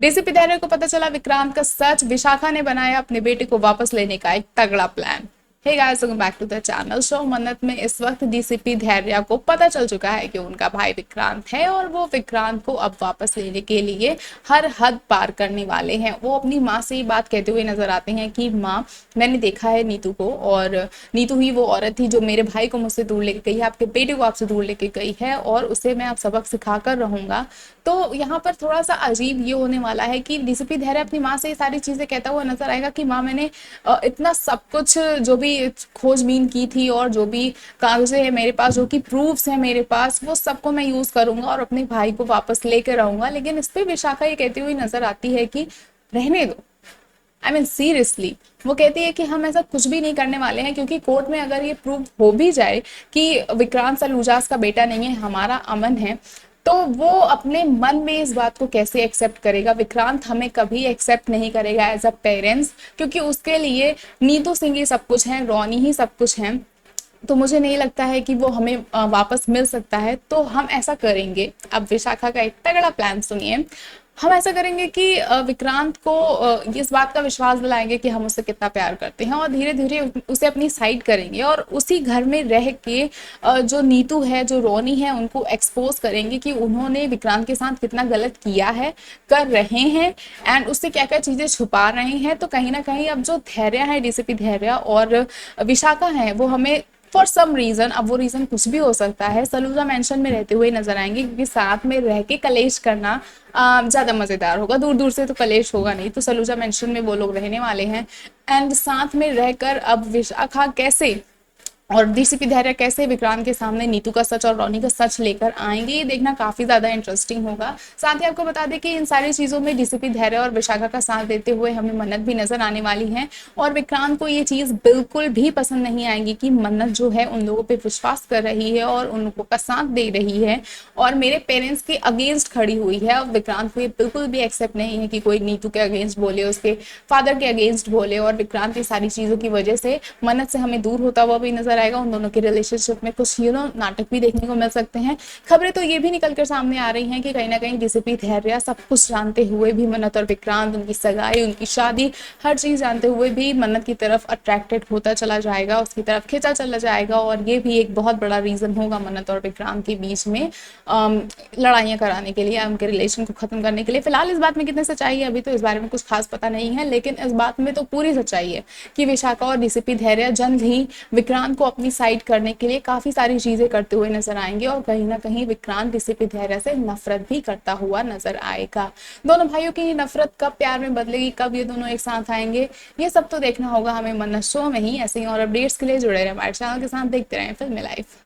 DCP धैर्य को पता चला विक्रांत का सच, विशाखा ने बनाया अपने बेटे को वापस लेने का एक तगड़ा plan. Hey guys, welcome back to the channel. शो मन्नत में इस वक्त डीसीपी धैर्य को पता चल चुका है कि उनका भाई विक्रांत है और वो विक्रांत को अब वापस लेने के लिए हर हद पार करने वाले हैं। वो अपनी माँ से ये बात कहते हुए नजर आते हैं कि माँ, मैंने देखा है नीतू को, और नीतू ही वो औरत थी जो मेरे भाई को मुझसे दूर लेके गई है, आपके बेटे को आपसे दूर लेके गई है, और उसे मैं अब सबक सिखा कर रहूंगा। तो यहाँ पर थोड़ा सा अजीब ये होने वाला है कि डीसीपी धैर्य अपनी माँ से ये सारी चीजें कहता हुआ नजर आएगा कि माँ, मैंने इतना सब कुछ जो भी खोजबीन की थी और जो भी कागजें है मेरे पास, जो कि प्रूफ्स है मेरे पास, वो सबको मैं यूज करूंगा और अपने भाई को वापस लेकर आऊंगा। लेकिन इस पे विशाखा ये कहती हुई नजर आती है कि रहने दो, आई मीन सीरियसली। वो कहती है कि हम ऐसा कुछ भी नहीं करने वाले हैं, क्योंकि कोर्ट में अगर ये प्रूव हो भी जाए कि विक्रांत सलूजास का बेटा नहीं है, हमारा अमन है, तो वो अपने मन में इस बात को कैसे एक्सेप्ट करेगा। विक्रांत हमें कभी एक्सेप्ट नहीं करेगा एज अ पेरेंट्स, क्योंकि उसके लिए नीतू सिंह ही सब कुछ है, रोनी ही सब कुछ है। तो मुझे नहीं लगता है कि वो हमें वापस मिल सकता है। तो हम ऐसा करेंगे, अब विशाखा का एक तगड़ा प्लान सुनिए। हम ऐसा करेंगे कि विक्रांत को इस बात का विश्वास दिलाएंगे कि हम उससे कितना प्यार करते हैं, और धीरे धीरे उसे अपनी साइड करेंगे, और उसी घर में रह के जो नीतू है, जो रोनी है, उनको एक्सपोज करेंगे कि उन्होंने विक्रांत के साथ कितना गलत किया है, कर रहे हैं, एंड उससे क्या क्या चीजें छुपा रहे हैं। तो कहीं ना कहीं अब जो धैर्य है, डीसीपी धैर्य और विशाखा है, वो हमें फॉर सम रीजन, अब वो रीजन कुछ भी हो सकता है, सलूजा मेंशन में रहते हुए नजर आएंगे, क्योंकि साथ में रह के कलेश करना ज्यादा मजेदार होगा। दूर दूर से तो कलेश होगा नहीं, तो सलूजा मेंशन में वो लोग रहने वाले हैं। एंड साथ में रहकर अब विशाखा कैसे और डीसीपी धैर्य कैसे विक्रांत के सामने नीतू का सच और रोनी का सच लेकर आएंगे, ये देखना काफी ज्यादा इंटरेस्टिंग होगा। साथ ही आपको बता दें कि इन सारी चीजों में डीसीपी धैर्य और विशाखा का साथ देते हुए हमें मन्नत भी नजर आने वाली है, और विक्रांत को ये चीज बिल्कुल भी पसंद नहीं आएगी कि मन्नत जो है उन लोगों पर विश्वास कर रही है और उन लोगों का साथ दे रही है और मेरे पेरेंट्स के अगेंस्ट खड़ी हुई है। अब विक्रांत को ये बिल्कुल भी एक्सेप्ट नहीं है कि कोई नीतू के अगेंस्ट बोले, उसके फादर के अगेंस्ट बोले, और विक्रांत की सारी चीजों की वजह से मन्नत से हमें दूर होता हुआ भी नजर आएगा। उन दोनों के रिलेशनशिप में कुछ नाटक भी देखने को मिल सकते हैं। खबरें तो ये भी निकल कर सामने आ रही हैं कि कहीं ना कहीं डीसीपी धैर्य सब कुछ जानते हुए भी मन्नत और विक्रांत, उनकी सगाई, उनकी शादी, हर चीज जानते हुए भी मन्नत की तरफ अट्रैक्टेड होता चला जाएगा, उसकी तरफ खिंचा चला जाएगा, और ये भी एक बहुत बड़ा रीजन होगा मन्नत और विक्रांत के बीच में लड़ाइयां कराने के लिए, उनके रिलेशन को खत्म करने के लिए। फिलहाल इस बात में कितनी सच्चाई है अभी तो इस बारे में कुछ खास पता नहीं है, लेकिन इस बात में तो पूरी सच्चाई है कि विशाखा और डीसीपी धैर्य जल्द ही विक्रांत को अपनी साइड करने के लिए काफी सारी चीजें करते हुए नजर आएंगे, और कहीं ना कहीं विक्रांत डीसीपी धैर्य से नफरत भी करता हुआ नजर आएगा। दोनों भाइयों की नफरत कब प्यार में बदलेगी, कब ये दोनों एक साथ आएंगे, ये सब तो देखना होगा हमें मन्नत शो में ही। ऐसे ही और अपडेट्स के लिए जुड़े रहे हमारे चैनल के साथ, देखते रहें फिल्मी लाइफ।